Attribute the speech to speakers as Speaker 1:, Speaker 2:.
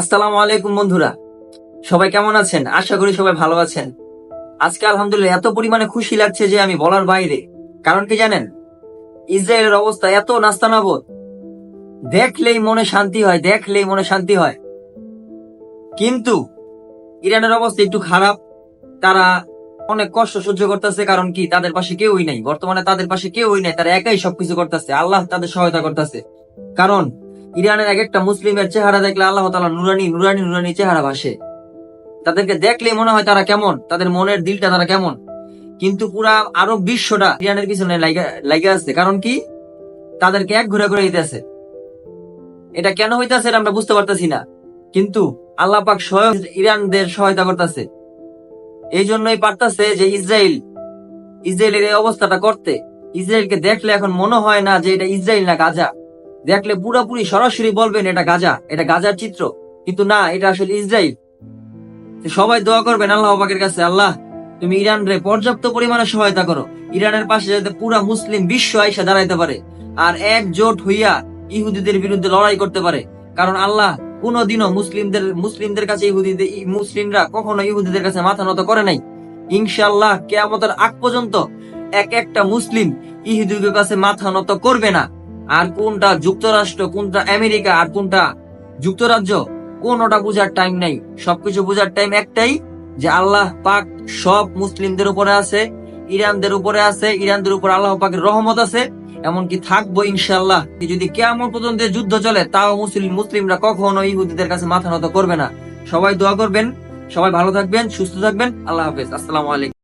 Speaker 1: আসসালামু আলাইকুম বন্ধুরা, সবাই কেমন আছেন? আশা করি সবাই ভালো আছেন। আজকে আলহামদুলিল্লাহ এত পরিমাণে খুশি লাগছে যে আমি বলার বাইরে। কারণ কি জানেন, ইসরায়েলের অবস্থা এত নাস্তানাবুদ, দেখলেই মনে শান্তি হয়, দেখলেই মনে শান্তি হয়। কিন্তু ইরানের অবস্থা একটু খারাপ। তারা অনেক কষ্ট সহ্য করতেছে। কারণ কি, তাদের পাশে কেউই নাই বর্তমানে, তাদের পাশে কেউই নাই, তারা একাই সবকিছু করতেছে। আল্লাহ তাদের সহায়তা করতেছে। কারণ ইরানের এক একটা মুসলিমের চেহারা দেখলে আল্লাহ তাআলা নুরানি নুরানি নুরানি চেহারা ভাসে। তাদেরকে দেখলেই মনে হয় তারা কেমন, তাদের মনের দিলটা তারা কেমন। কিন্তু পুরা আরব বিশ্বটা ইরানের পিছনে লাগা আছে। কারণ কি, তাদেরকে এক ঘুরে ঘুরে দিতেছে। এটা কেন হইতাছে এটা আমরা বুঝতে পারতেছি না। কিন্তু আল্লাহ পাক স্বয়ং ইরানদের সহায়তা করতেছে। এই জন্যই পারতাছে যে ইসরায়েলের এই অবস্থাটা করতে। ইসরায়েলকে দেখলে এখন মনে হয় না যে এটা ইসরায়েল না গাজা। দেখলে পুরোপুরি সরাসরি বলবেন এটা গাজা, এটা গাজার চিত্র। কিন্তু না, এটা আসলে ইসরায়েল। সবাই দোয়া করবেন আল্লাহ পাকের কাছে, আল্লাহ তুমি ইরানরে পর্যাপ্ত পরিমাণে সহায়তা করো। ইরানের পাশে যাতে পুরা মুসলিম বিশ্ব আইসা দাঁড়াইতে পারে, আর একজোট হইয়া ইহুদিদের বিরুদ্ধে লড়াই করতে পারে। কারণ আল্লাহ কোনোদিনও মুসলিমদের কাছে মুসলিমরা কখনো ইহুদিদের কাছে মাথা নত করে নাই। ইনশাআল্লাহ কিয়ামতের আগ পর্যন্ত এক একটা মুসলিম ইহুদিদের কাছে মাথা নত করবে না। আর কোনটা যুক্তরাষ্ট্র, কোনটা আমেরিকা, আর কোনটা যুক্তরাজ্য, কোনটা বুঝার টাইম নাই। সবকিছু বুঝার টাইম একটাই, যে আল্লাহ পাক সব মুসলিমদের উপরে আছে, ইরানদের উপরে আছে, ইরানদের উপর আল্লাহ পাকের রহমত আছে, এমনকি থাকবো ইনশাআল্লাহ। যদি কিয়ামত পর্যন্ত যুদ্ধ চলে, তাও মুসলিমরা কখনো ইহুদিদের কাছে মাথা নত করবে না। সবাই দোয়া করবেন, সবাই ভালো থাকবেন, সুস্থ থাকবেন। আল্লাহ হাফেজ, আসসালামু আলাইকুম।